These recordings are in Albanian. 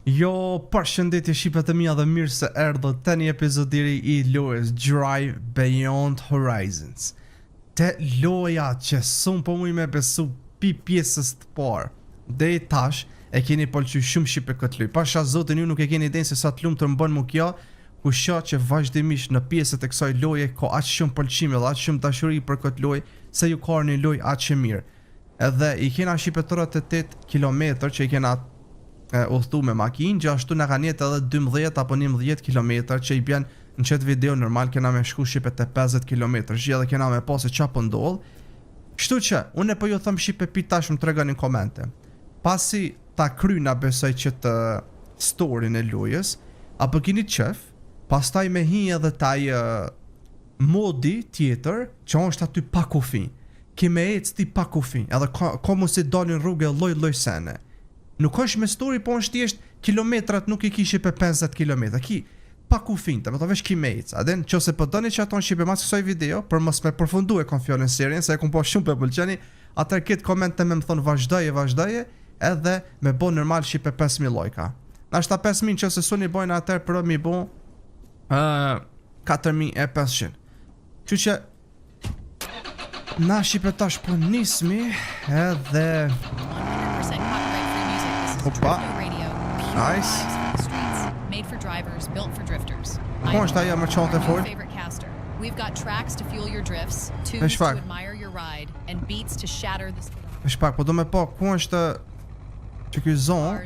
Jo, përshëndetje shqipet e mia dhe mirë se erdhët te një epizodiri i lojës Drive Beyond Horizons. Te loja që shumë po mu me besu pi pjesës të parë. Dhe i tash e keni pëlqy shumë shqipe këtë lojë. Pasha zotin ju nuk e keni idenë se sa të lumë të mbën mu kjo, ku shoh që vazhdimisht në pjesët e kësaj loje ka aq shumë pëlqime dhe aq shumë dashuri për këtë lojë, se ju ka një lojë aq e mirë. Edhe i kena shqipe 38 km që i kena udhtu me makinë, gjithashtu na kanë jetë edhe 12 apo 11 km që i bjen në qëtë video normal kena me shku shqipe të 50 km, gjithë dhe kena me pasi qa po ndodh. Kështu që, unë e po ju thëm shqipe pi tash më tregoni në komente. Pasi ta kryna besoj që të storyn e lojës, apo kini qef, pastaj me hi edhe taj modi tjetër që është aty pa kufi. Ki me ec ti pa kufi, edhe ka mu si dalin rrugë loj sene. Nuk është me story, po është thjesht kilometrat nuk i kishi për 50 km. Ki pa kufin, të me të vesh ki me ec. Aden, që se për dëni që aton shqipe mas kësoj video, për mos me përfundu e kon fjallin serien, se e kom po shumë për pëlqeni, atër këtë komente me më thonë vazhdaje, edhe me bo normal shqipe 5.000 lojka. Nashta 5.000 që se suni bojnë atër për mi bo 4.500. Që që na shqipe tash po nismi, edhe Opa. Nice. Po është aja më qante fort. Është pak, po do me po, ku është që ky zonë?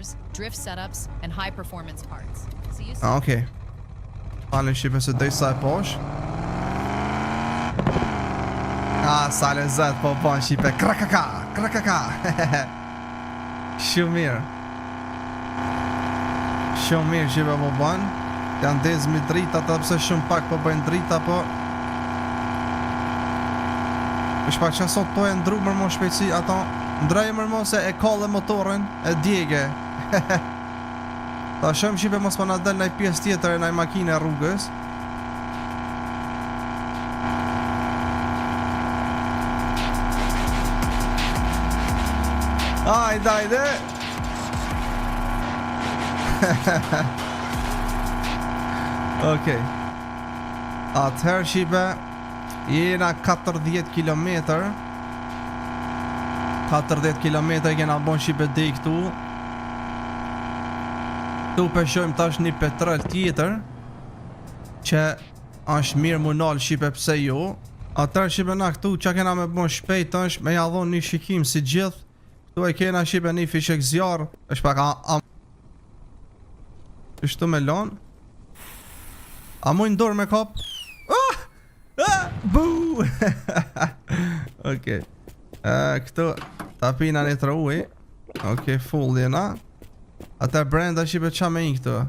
Okej. Falem shqipe se dej sa e posh. Sa lezet po ban shqipe. Krakaka. Shumë mirë. Shumë mirë që po ban. Janë dezmi drita, të pëse shumë pak po bëjnë drita, po është pak që asot to e ndru mërmo shpejtësi, ato ndrejë mërmo se e kalle motorin, e djege. Ta shumë shqipe mos për nga del nëj pjesë tjetër e nëj makine e rrugës. Ajde. Okej. Atëherë shqipe jena 40 km. 40 km kena bon shqipe dhe i këtu. Tu peshojmë tash një petrol tjetër që është mirë mu nalë shqipe pse jo. Atëherë shqipe na këtu që kena me bon shpejt është me jadhon një shikim si gjithë. Tu e kena shqipe një fishek zjarë. është pak Ishtu me lon. A mujnë dorë me kap? Buu. Okej. Këtu tapina një të uj. Okej, full jena. Ata brenda shqipe qa me i këtu.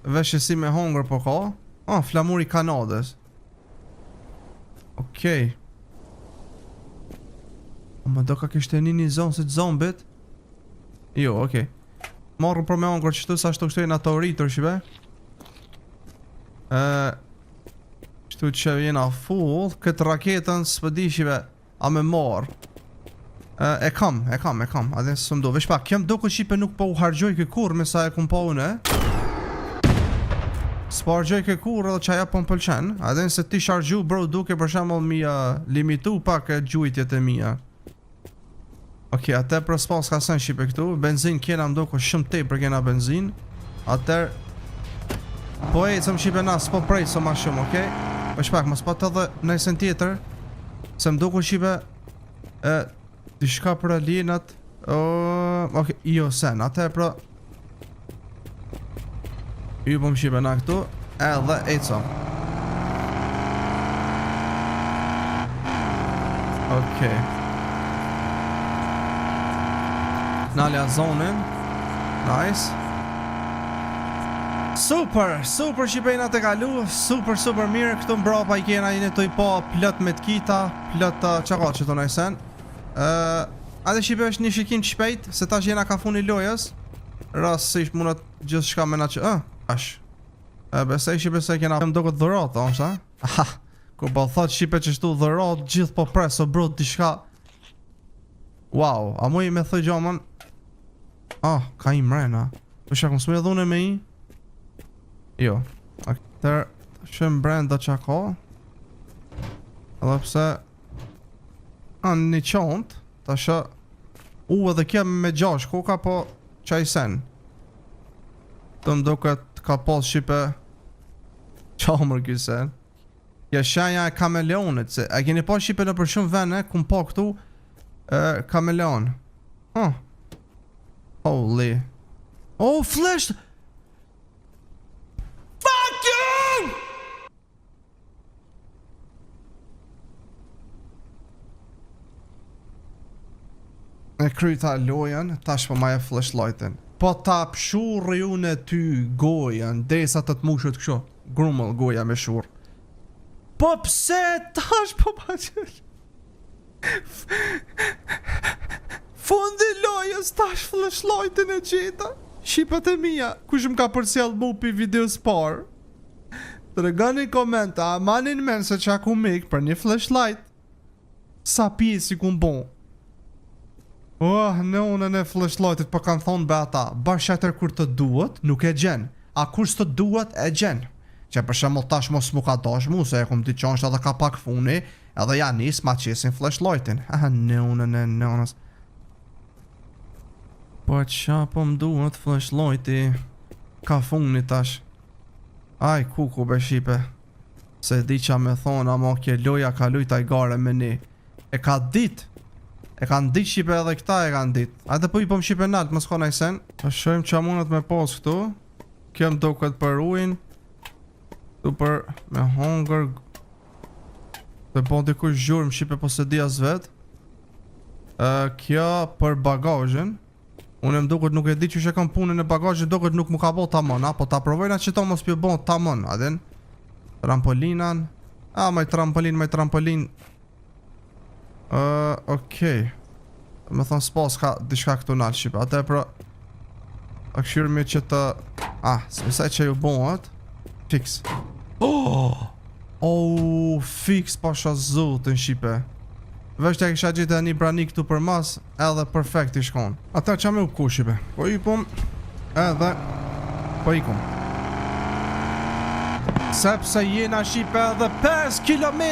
Veshë si me hongër po ka. Flamuri Kanadës. Okej. Më do ka kishte një zonë si të zombit. Jo, okej. Marrë për me hongër qëtu sa shtu kështu e nga të rritur shqipe. Qëtu që jena full. Këtë raketën së pëdi shqipe a me marrë. E kam. Adhe së më do. Vesh pak, kem do këtë shqipe nuk po u hargjoj kë kur me sa e kum po une. S'po hargjoj kë kur edhe që aja po më pëlqen. Adhe nëse ti shargju bro duke për shemull mi limitu pak e gjujtjet e mija. Ok, atër për spas ka sen shqipe këtu. Benzin kena mdo ko shumë te për kena benzin. Atër po e cëm shqipe na s'po prej so ma shumë, ok? Është pak, më s'pat edhe nëjsen tjetër. Se mdo ko shqipe dishka për alienat. Ok, jo sen, atër për ju po më shqipe na këtu. Edhe e cëm. Ok. Nalja zonin. Nice. Super shqipejna të kalu. Super mirë. Këtu mbrapa i kena i të i po plët me t'kita. Plët qaka që të najsen. Ate shqipe është një shikim të shpejt. Se tash jena ka funi lojës. Rasisht mundet gjithë shka mena që ash. Besej shqipe se kena më do këtë dhërat. Ku po thot shqipe që shtu dhërat. Gjithë po preso bro t'i shka. Wow, a mu i me thëj gjomën. ka i mrena. Po shakum s'me dhune me i? Jo. Atër, shem brenda qa ka. Edhe pse anë një qont, ta shë edhe kem me 6 koka, po qaj sen. Të mdo këtë ka pas shipe qamër kysen. Ja shenja e kameleonit, se a keni pas shipe në për shumë vene, kum pa këtu kameleon. Holy. Oh, flash! Fuck you! E kryta lojen, tash po ma e flashlightin. Po ta pshurri unë e ty gojen, desa të të mushët kësho. Grumëll goja me shur. Po pse tash po ma qëll? Fundi lojës tash flashlightin e qita. Shqipat e mija, kush më ka përsjell mu pi videos par. Të regani komenta, a manin men se qa ku mik për një flashlight. Sa pjesi ku bon. Në unën e flashlightit po kanë thonë be ata, bashkëtër kur të duhet, nuk e gjen. A kur së të duhet, e gjen. Që për shembull tash mos mu ka dash mu, se e kum t'i qonsh edhe ka pak funi, edhe ja nis ma qesin flashlightin. Në unën e në unës. Po qa po më duhet flashlighti, ka funi tash. Aj, kuku be shipe. Se di qa me thonë, amo kje loja ka lujta i gare me ni. E ka dit. E kanë dit shipe edhe këta e kanë dit. Ajde po i po më shipe nalt, mos ka najsen. Po shojmë qa mundet me pas këtu. Kjem do këtë për ujnë. Tu për me hunger. Dhe po dikush gjurë më shipe po se di as vet. Kja për bagajën. Unë më duket nuk e di që she kam punën e bagajën, duket nuk mu ka bo tamon, po ta provojna që to mos pjo bo tamon, adin. Trampolinan. Maj trampolin. Okej. Me thonë s'pas ka dishka këtu nalë shqipe. Ate pra a këshirë me që të s'mesaj që ju bohet. Fix. Fix pasha zotin shqipe. Vesh të kisha gjithë e një brani këtu për mas, edhe perfekt i shkon. Ata qa me u ku shqipe. Po i pum edhe po i kum. Sepse jena shqipe edhe 5 km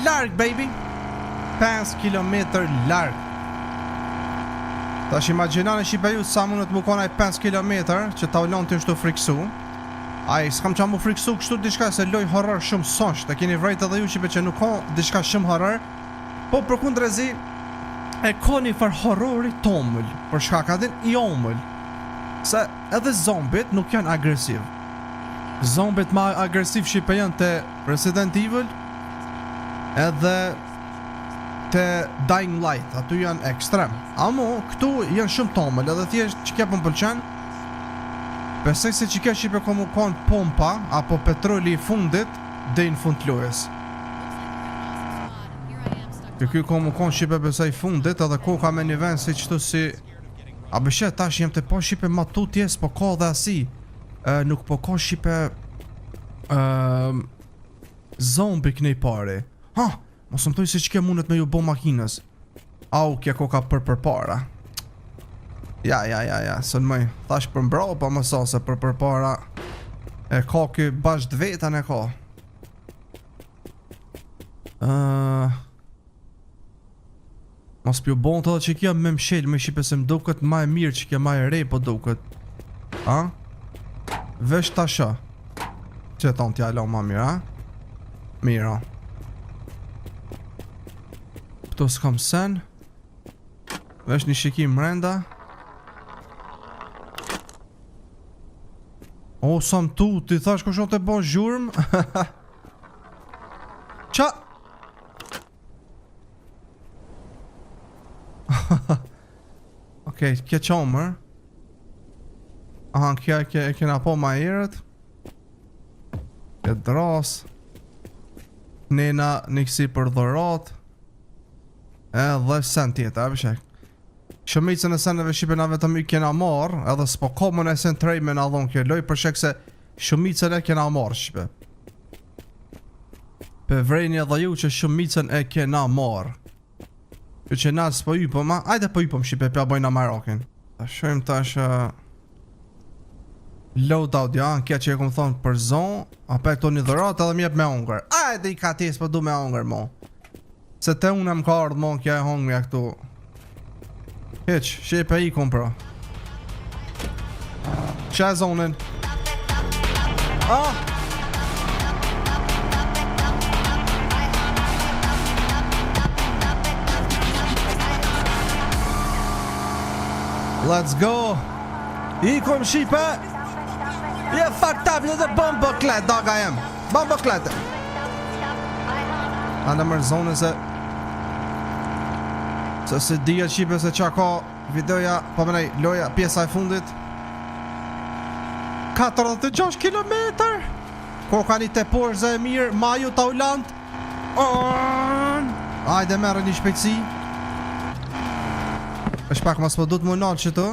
larg, baby. 5 km larg. Tash imagjinani shqipe ju sa mundet mu konaj 5 km që ta ullon të shtu friksu. Aj, s'kam qa mu friksu kështu dishka se loj horror shumë sonsh. Ta keni vrejt edhe ju shqipe që nuk ka dishka shumë horror. Po për kundrezi e ka një far horrori tomëll. Për shka ka din i omëll. Se edhe zombit nuk janë agresiv. Zombit ma agresiv shqipe janë të Resident Evil edhe të Dying Light, aty janë ekstrem. Amo, këtu janë shumë tomëll, edhe thjesht që ke për më pëlqen. Besej se që ke shqipe komu konë pompa, apo petroli i fundit, dhe në fund të lojës. Kjo komu konë shqipe besej fundit, edhe ko ka me një vend si qëtu si... A beshe, tash jem të po shqipe matutjes, po ka dhe asi. Nuk po ka shqipe... Zombi kënej pari. Mos më thuj se që ke mundet me ju bo makinës. Au, kja ko ka për para. Ja, sën mëj. Thash për mbro, pa më sa se për para. E ka kjo bashkë dvetan e ka. Mos pjo bon të dhe që kja me mshel, me shipe se më duket ma e mirë që kja ma e rej po duket. Vesh tasha. Që ton t'ja lo ma mirë, Mira. Këto s'kam sen. Vesh një shikim mrenda. Sa më tu, ti thash ko shote bo zhurm. Qa? Okej, kje qomër. Kja kena po ma herët. Kje dras. Nena një kësi për dhërat. Edhe sen tjetë, bëshek. Shumicën e seneve shqipe na vetëm i kena marrë, edhe s'po komën e sen trej me na dhonë kjo loj, përshek se shumicën e kena marrë shqipe. Pe vrejni edhe ju që shumicën e kena marrë. Që që na s'po ypëm, ajde po ypëm shqipe, pja bojna Marokin. Ta shojmë tash loadout, ja, kja që e kom thonë për zonë, ape këto një dhërat edhe mjep me hongër. Ajde i ka tes për du me hongër, mo. Se te unë më ka ardhë, mo, kja e hongërja këtu. Heq, shepe i kom pra. Qa e zonën. Ah! Let's go! I kom shipe! Je fucked up, je dhe bomboklet, daga jem! Bomboklet! A në mërë zonë se... Se si dhja shipe se qa ka videoja, po mënej, loja, pjesa e fundit. 46 kilometër! Ko ka një te porze e mirë, maju ta ulant. Ajde merë një shpejtësi. është pak mas po duhet më nalë që të.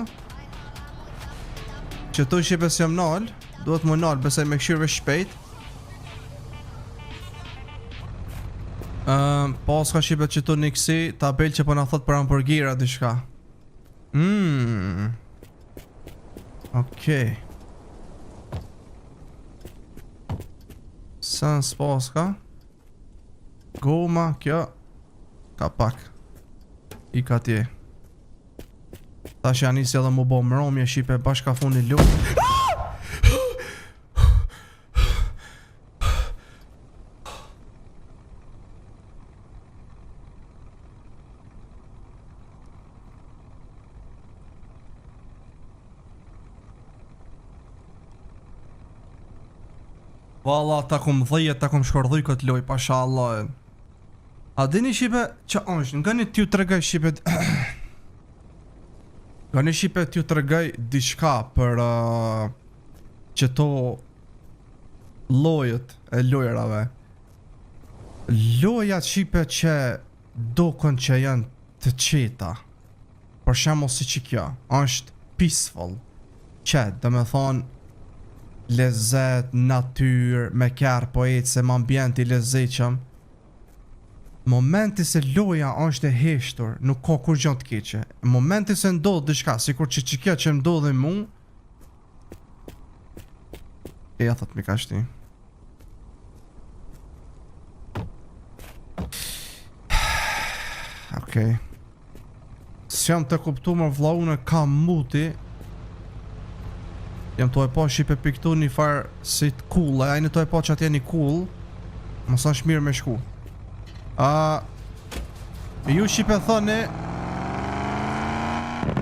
Që të shqipe si jam nalë. Duhet më nalë besoj me këshirve shpejt. Pas ka shqipe që të një kësi tabel që po nga thot për hamburgira dishka. Okej. Sans pas ka. Goma, kjo. Ka pak. I ka tje. Ta që janë isi edhe mu bo mëromje shqipe bashka fundi luft. Valla, ta kum dhije, ta kum shkordhuj këtë loj, pasha Allah. A dini shqipe që është, nga një t'ju të regaj shqipe... Nga një shqipe t'ju të regaj diçka për që to lojët e lojrave. Lojat shqipe që dokon që janë të qeta. Për shembull si që kjo, është peaceful. Që, dhe me thonë, lezet, natyr, me kjarë poetë, se më ambjenti lezeqëm. Momenti se loja është e heshtur, nuk ka kur gjatë të keqe. Momenti se ndodhë dishka, si kur që kjo që ndodhë mu. E ja thot mi ka shti. Okej. Si jam të kuptu më vlaune ka muti. Jam të e po shqipe piktu një farë si të cool, e ajnë të e po që atje një cool. Mësa është mirë me shku. Ju shqipe thoni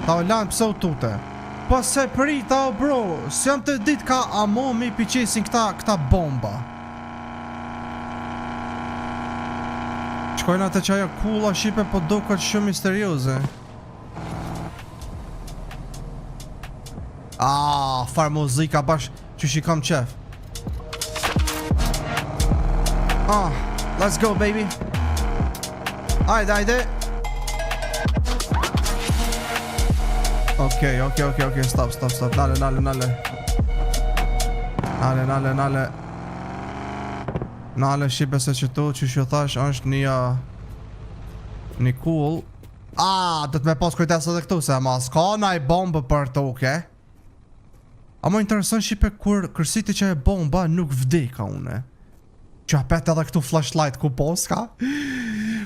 ta o lanë pëse u tute. Po se prita o bro, si jam të dit ka amo mi piqesin këta bomba. Qkojnë atë që ajo kula shqipe po do këtë shumë misterioze. Far muzika bash që shikam qef. Let's go baby. Ajde. Okej, stop. Nale. Nale, shqipe se që tu që shjo thash është një cool. Do të me pas kujtes edhe këtu se ma s'ka naj bombë për të oke. A më intereson shqipe kur kërsiti që e bomba nuk vdeka une. Që apet edhe këtu flashlight ku poska.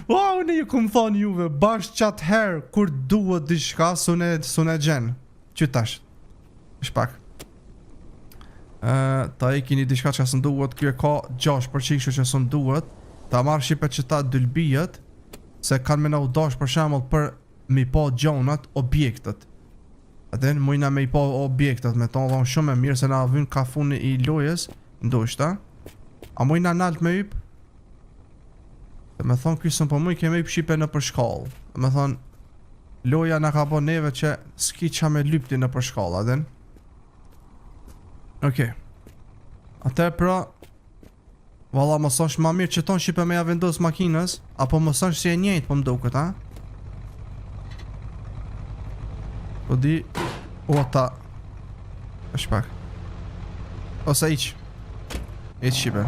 Unë ju kum thonë juve, bashkë qatë herë kur duhet dishka sune gjenë. Qytash. Shpak. Ta e kini dishka që asën duhet, kjo e ka 6% që asën duhet. Ta marrë shqipe që ta dylbijet, se kanë me na u dash për shemull për mi po gjonat, objektet. Aten, mujna me i po objektet, me tonë dhonë shumë e mirë, se na avyn ka funi i lojes, ndoshta. A mujna nalt me yp? Dhe me thonë kysën po muj keme yp shqipe në përshkall. Dhe me thonë, loja na ka bo neve që s'ki qa me lypti në përshkall, aden? Okej. Ate pra, valla mësosh ma mirë që tonë shqipe me ja vendos makinës, apo mësosh si e njejt po mdo këtë, ha? Po di, ota, është pak. Ose iq shqipe.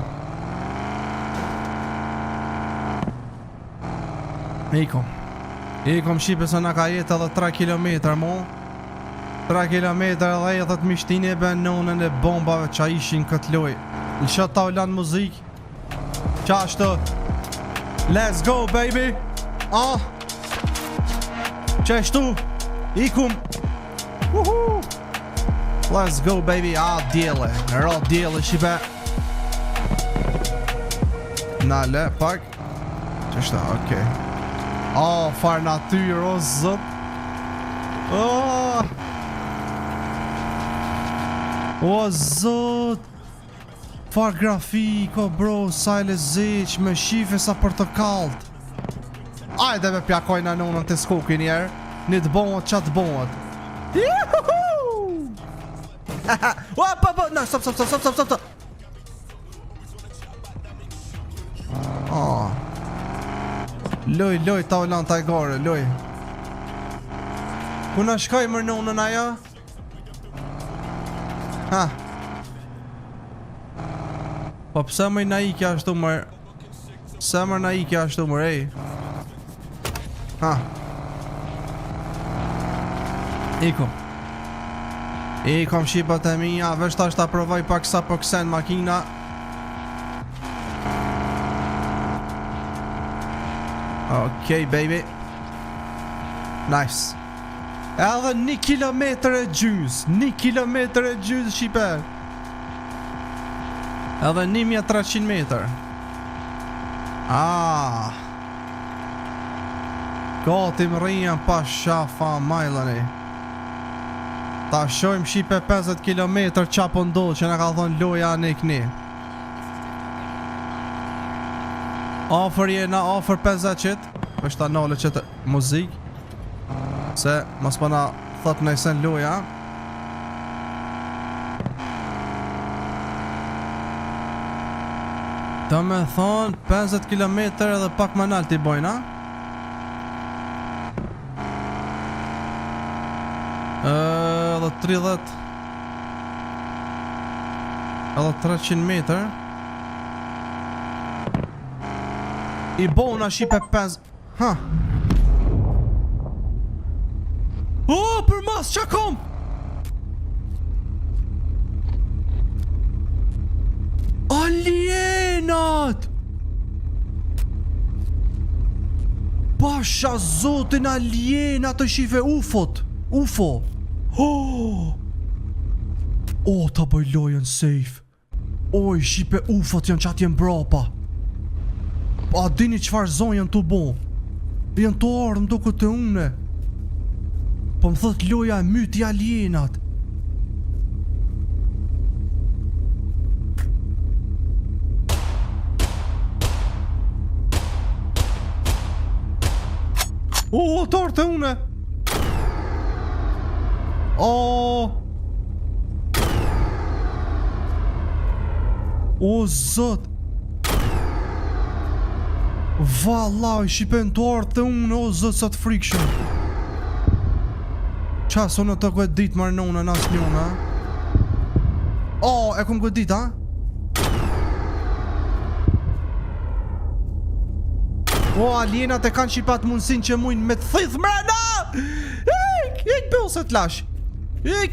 Ikom shqipe se na ka jetë edhe 3 kilometër mo. 3 kilometra dhe edhët mishtini e benonën e bombave qa ishin këtë loj. Lësha ta u lanë muzik. Qa ashtë. Let's go baby. Qeshtu. Ikum. Let's go baby. Djele. Ra djele shibe. Nale pak. Qeshtu, okej. Far natyr o zët. O zët. Far grafiko bro. Sajle zeq me shife sa për të kalt. Ajde me pjakojna nonën të skoki njerë. Një të bonët qa të bonët. No, stop. Loj, ta u lanë taj gare, loj. Kuna shkaj mërë nonën aja? Po pëse më i na i kja ashtu mërë? Pëse më na i kja ashtu mërë, ej? Ikom shqipat e mija, vesh ta shta provoj pak sa po kësen makina. Okej, baby. Nice. Edhe 1 kilometër e gjys. 1 kilometër e gjys shqipe. Edhe 1300 meter. Gati më rrijan pa shafa majlani. Ta shojmë shipe 50 km qa po ndodh që në ka thonë loja në këni. Ofër jena, ofër 50 qëtë. është ta nale qëtë muzik. Se mos përna thot në isen loja. Ta me thonë 50 km edhe pak më nalë t'i bojna. Edhe 30 edhe 300 meter i bona shipe 5. Për mas qa kom alienat pasha zotin alienat të shife UFO ta bëj lojën safe. Oj, shipe UFO janë qatë jenë brapa. A dini qfar zonë janë të bo? Janë të ardhë më do këtë une. Po më thot loja e myti alienat. Të ardhë të une. O zot. Vallaj, shipen të ardhë të unë. O zot, sa të frikshëm. Qa, so në të këtë ditë marë nëuna në asë njona. E kom këtë ditë, alienat e kanë shipat mundësin që mujnë me të thith mrena. Ik bëllë se t'lash. Ik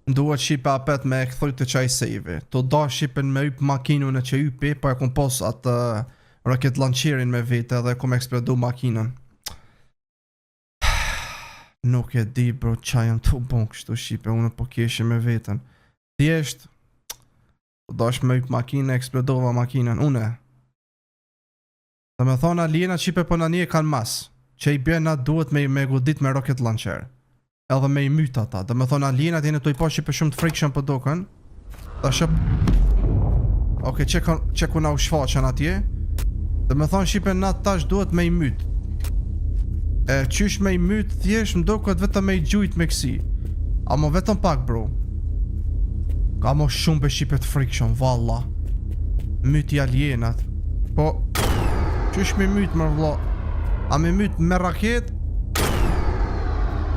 Duhet shipa apet me e këthoj të qaj save. To da shipen me yp makinën e që ypi, po e kom pos atë rocket launcherin me vete dhe kom eksplodu makinën. Nuk e di bro qa jam të bon kështu shipe, unë po kjeshi me vetën. Thjesht, to da sh me yp makinën e eksplodova makinën, une. Dhe me thona aliena shipe po në një e kanë mas, që i bje na duhet me godit me rocket launcher. Edhe me i myta ta. Dhe me thonë alienat jene të i po shipe shumë të frikshëm për doken. Dhe shëp Oke, që ku na u shfaqen atje. Dhe me thonë shipe na tash duhet me i myt. E qysh me i myt thjesht më do këtë vetëm me i gjujt me kësi. Amo vetëm pak bro. Ka mo shumë për shqipet friction, valla. Myti alienat. Po, qysh me myt më vlla? A me myt me raket?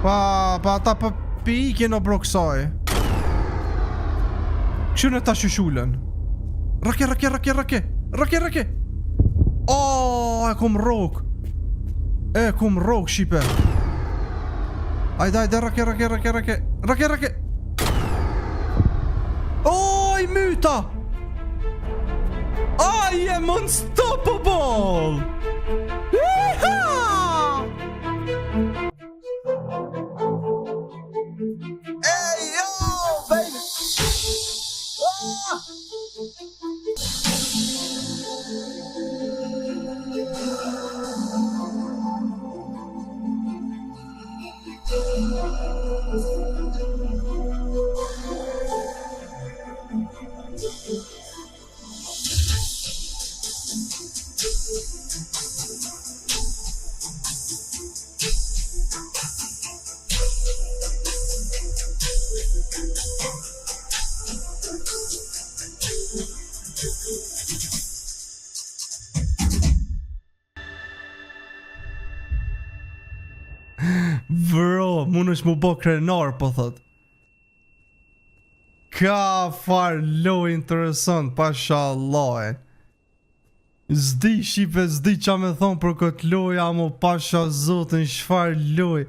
Pa ata për pike në broksaj. Këshu në ta shushullën. Rake. Oh, e kum rok. Shqipe. Ajde, rake. Oh, i myta. I am unstoppable. Yeehaw! Hey, yo, baby. Bro, mund është mu bo krenar, po thot. Ka far loj interesant, pashallah. Zdi shqipe, zdi qa me thonë për këtë loj, amo pasha zotin, shfar loj.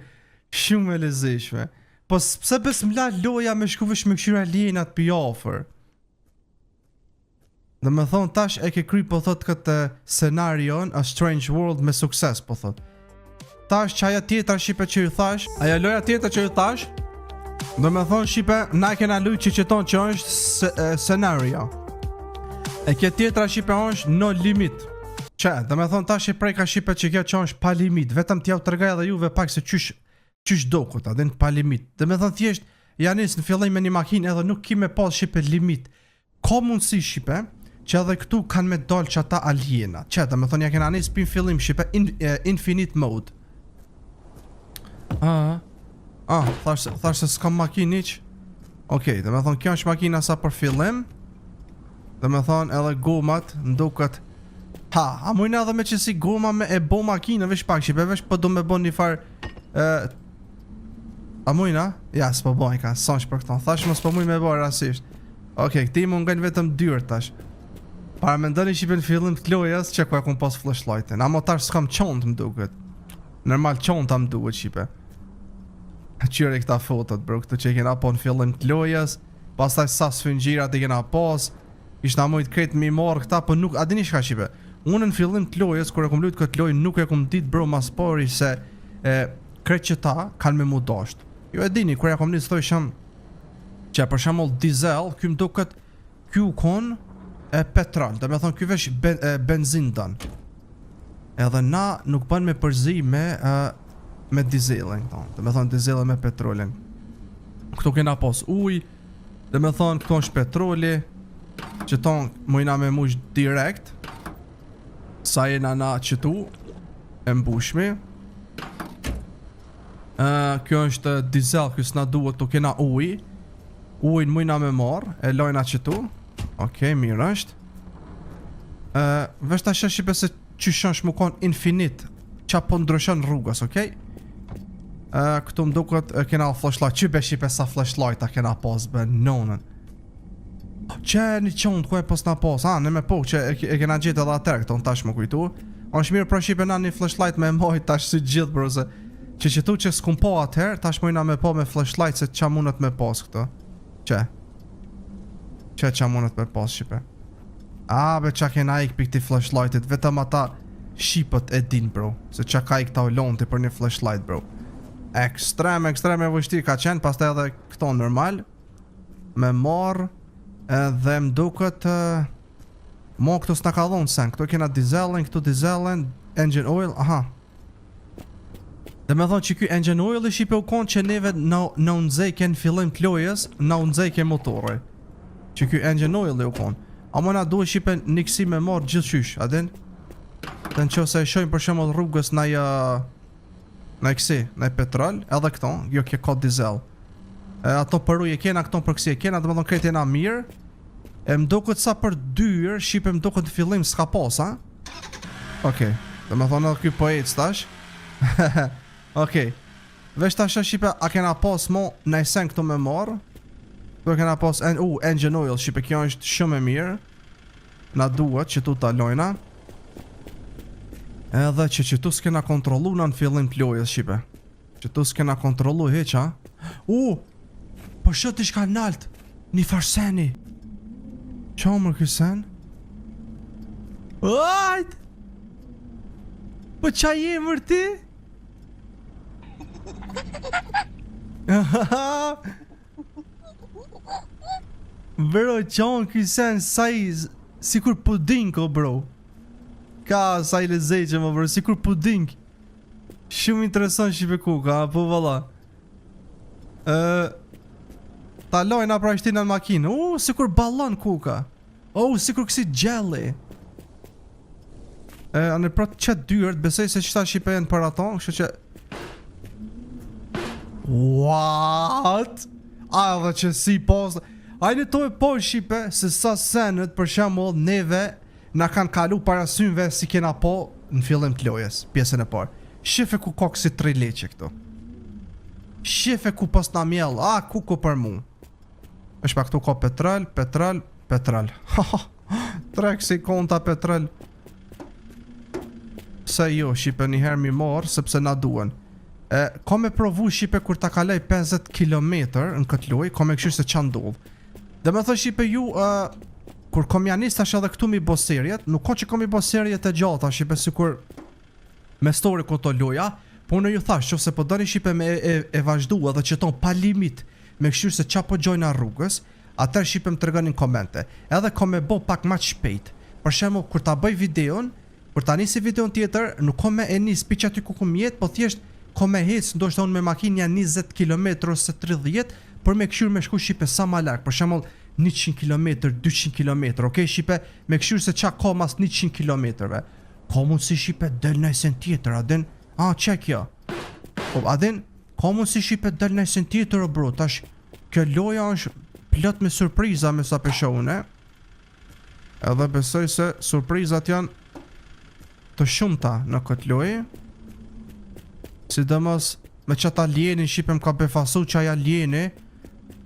Shumë e lezishme. Po pse bes mla loja me shkuvesh me këshyra alienat pi offer? Dhe me thonë tash e ke kry, po thot, këtë scenarion A Strange World me sukses, po thot. Tash që aja tjetër shqipe që ju thash, aja loja tjetër që ju thash, dhe me thonë shqipe, na kena luj që qëton që është scenario. E kje tjetër shqipe është no limit. Që, dhe me thonë tash e prejka shqipe që kjo që është pa limit, vetëm t'ja u tërgaj dhe juve pak se qysh do këta, dhe në pa limit. Dhe me thonë thjesht, janis në fillim me një makinë edhe nuk ki me pas shqipe limit. Ka mundësi shqipe, që edhe këtu kanë me dollë që ata aliena. Që, dhe me thonë ja kena anis pin fillim shqipe infinite mode. Thash se s'kam makinë iq. Okej, dhe me thonë kjo është makina sa për fillim. Dhe me thonë edhe gomat nduket. Ha, a mujna edhe me që si goma me e bo makinë vesh pak shqipe, vesh po do me bo një far a mujna? Ja, s'po bojnë ka, sonsh për këton. Thash më s'po mujnë me bo rasisht. Okej, këti më ngajnë vetëm dyrë tash. Para me ndoni shqipe në fillim të lojas që ku e kum pas flashlightin. Amo tash s'kam qont më duket. Normal qonta më duket shqipe. Qyre këta fotot, bro, këtu që i kena po në fillim të lojas. Pastaj sa sfingjirat i kena pas. Ishna mujt kretë mi marrë këta, po nuk, adini shka shqipe. Unë në fillim të lojes, kër e kum lujt këtë loj, nuk e kum dit, bro, mas pari se kretë që ta kanë me mu dasht. Jo e dini, kër e kum njës thoi sham që për shamull dizel, kjo më do këtë kjo kon petrol, dhe me thonë kjo vesh benzin dan. Edhe na nuk bën me përzi me dizelin, dhe me thonë dizelin me petrolin. Këtu kena pas uj, dhe me thonë këtu është petroli, që tonë mujna me mush direkt, sa jena na qëtu, e mbushmi. Kjo është dizel, kjo s'na duhet, tu kena uj, ujnë mujna me marë, e lojna qëtu. Okej, mirë është. Vesh ta shqipe se qyshon shmu kon infinit, qa po ndryshon rrugës, okej? Këtu më duket kena flashlight, që be shqipe sa flashlight a kena pas be nonën. Që një qonë ku e pos na pas, në me po që e kena gjithë edhe atër këto në tash më kujtu. Është mirë pra shqipe na një flashlight me mojt tash si gjithë bro, se që tu që s'kum po atëher, tash mojna me po me flashlight se qa mundet me pas këto. Qa mundet me pas shqipe. Be qa kena ik për këti flashlightit, vetëm ata shqipët e din bro, se qa ka ik ta u lonti për një flashlight bro. Ekstrem e vështirë ka qenë, pas të edhe këto normal. Me marë, edhe më duket mo këtu s'na ka dhonë sen, këtu kena dizelin, këtu dizelin, engine oil, aha. Dhe me thonë që kjo engine oil i shqipe u konë që neve në unëzejke në fillim të lojës, në unëzejke motori. Që kjo engine oil i u konë. A më na duhe shqipe një kësi me marë gjithë qysh, adin? Dhe në që se e shojnë për shemë rrugës në kësi, në petrol, edhe këto, jo kje ka dizel. Ato përruj e kena, këto për kësi e kena, domethënë krejt jena mirë. E më duket sa për dyrë, shqipe më duket në fillim s'ka pas, ha? Okej, domethënë edhe ky po ec tash. Okej. Vesh tash shqipe, a kena pas mo najsen këtu me marr? Do kena pas engine oil, shqipe, kjo është shumë e mirë. Na duhet që tu ta lojna. Edhe që tu s'kena kontrollu në fillim të lojës, shqipe. Që tu s'kena kontrollu hiq, ha? Po shët ish ka nalt një farseni. Qa mërë ky sen? Ajt! Po qa je mërë ti? Bro, qanë ky sen saj sikur puding o bro. Ka saj lezeqe më bro, sikur puding. Shumë interesant shqipe kuka, po valla. Ta lojna pra ishtina në makinë. Sikur ballon kuka. Sikur kësi jelly. Anë pra të qëtë dyrt, besoj se qëta shqipe jenë për ato, kështu që... What? Dhe që si post... Ajde to e po shqipe, se sa senet për shembull neve na kanë kalu para synve si kena po në fillim të lojës, pjesën e parë. Shife ku ka kësi 3 leqe këtu. Shife ku pas na mjell, ku për mu. Është pa këtu ka petrol. Trek si konta petrol. Se jo, shqipe njëherë mi marë, sepse na duen. Ka me provu shqipe kur ta kaloj 50 km në këtë loj, ka me këshirë se qa ndodh. Dhe me thë shqipe ju, kur kom janis tash edhe këtu mi bo serjet, nuk ka që kom i bo serjet e gjata shqipe si kur me story këto loja, po në ju thash që se po doni shqipe me e vazhdu edhe që ton pa limit me këshirë se qa po gjojna rrugës, atër shqipe më të regonin komente. Edhe kom me bo pak ma shpejt. Për shembull, kur ta bëj videon, kur ta nisi videon tjetër, nuk kom me e nis pi që aty ku kom jetë, po thjesht kom me hec, ndoshta unë me makinë janë 20 km ose 30, për me këshirë me shku shqipe sa ma larg, për shembull 100 km, 200 km, okej shqipe, me këshirë se qa ka mas 100 km-ve. Ka mund si shqipe del nëjsen tjetër, adin, që kjo? Adin, ka mund si shqipe del nëjsen tjetër, bro, tash, kjo loja është plot me surpriza me sa peshone, edhe besoj se surprizat janë të shumta në këtë lojë, sidomos me qëta alieni shqipe më ka befasu që aja alieni,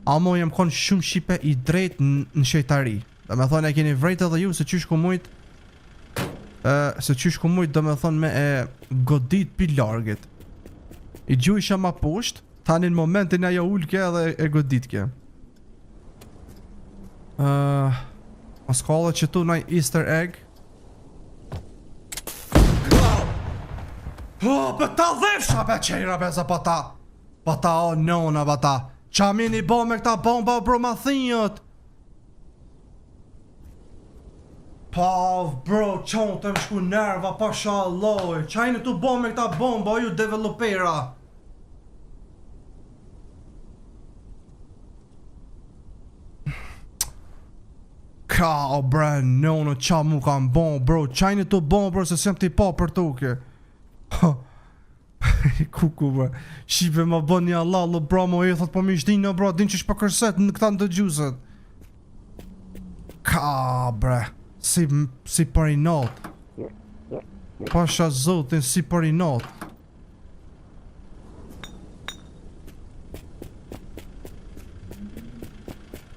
amo jem kon shumë shqipe i drejt në shejtari. Dhe me thonë e keni vrejt edhe ju se qysh ku mujt dhe me thonë me e godit pi largit. I gju isha ma pusht, tani në momentin ajo ullke edhe e godit ke. Mos ka dhe që tu naj easter egg. Për ta dhefsha be qejra be za pa ta o nona ba ta. Qa mini bo me këta bomba bro ma thinjët. Pa bro qonë të më shku nerva pa shaloj. Qa jeni tu bo me këta bomba ju developera. Ka o bre nona qa mu kam bon bro. Qa jeni tu bon bro se sem ti pa për tuke. Kuku bro. Shqipe ma bën një allallo bro mo e thot po mi shdinë bro. Din që shpa kërset në këta ndëgjuzet. Ka bre. Si për i not. Pasha zotin si për i not.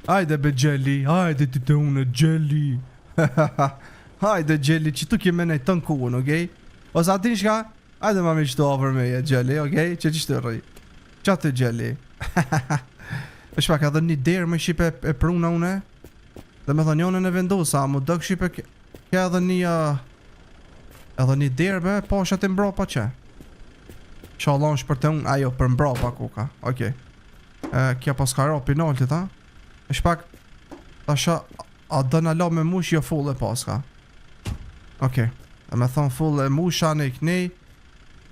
Hajde be Gjelli. Hajde ti të unë Gjelli. Hajde Gjelli që tu kime nej të në kuën, okej? Ose atin shka? Hajde ma mi qëtu over me e Gjelli, okej? Që qështu rëj? Qa të Gjelli? Shpa ka dhe një derë me shqipe e pruna une? Dhe me thonë njone në vendosa, mu dëk shqipe ke edhe një... Edhe një derë be, po është atë mbro pa që? Shalon shpër të unë, ajo për mbro pa kuka, okej. Kja pas ka ro pinoltit, ha? Shpak, tasha, a dëna la me mush jo full e paska. Okej, dhe me thonë full e musha në i knej.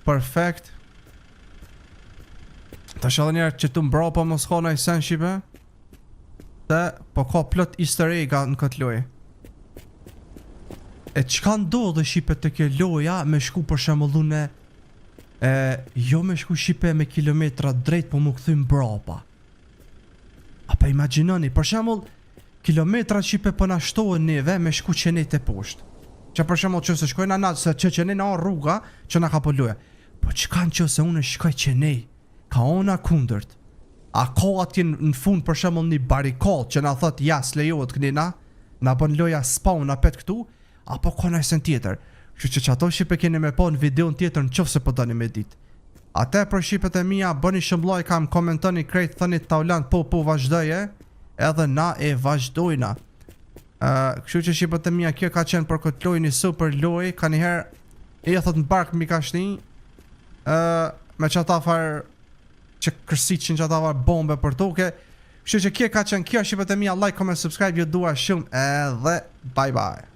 Perfekt. Tasha dhe njerë që të mbro pa mos ka në i sen shqipe. Dhe, po ka plot easter egg në këtë loj. E qka ndodhe shqipe të ke loja me shku për shemullune. Jo me shku shqipe me kilometra drejt po mu këthym mbro pa. pa imagjinoni, për shembull, kilometrat që po na shtohen neve me shku qenet e poshtë. Që për shembull që se shkojnë anat se qenet na rruga që na ka po loja. Po çka nëse unë shkoj qenej, ka ona kundërt. A ka atje në fund për shembull një barikad që na thot ja s'lejohet kënina, na bën loja spawn apet këtu, apo ka nëse tjetër. Kështu që ato shipe keni me po në videon tjetër nëse po doni me ditë. Ate për shqipet e mia, bëni shëmbloj kam komentoni krejt, thëni Taulant po vazhdoje, edhe na e vazhdojna. Kështu që shqipet e mia, kjo ka qenë për këtë loj një super loj, ka njëherë e thot në bark mi ka shni, me që ata farë që kërsicin që ata farë bombe për toke. Kështu që kjo ka qenë kjo shqipet e mia, like, comment, subscribe, ju dua shumë edhe bye bye.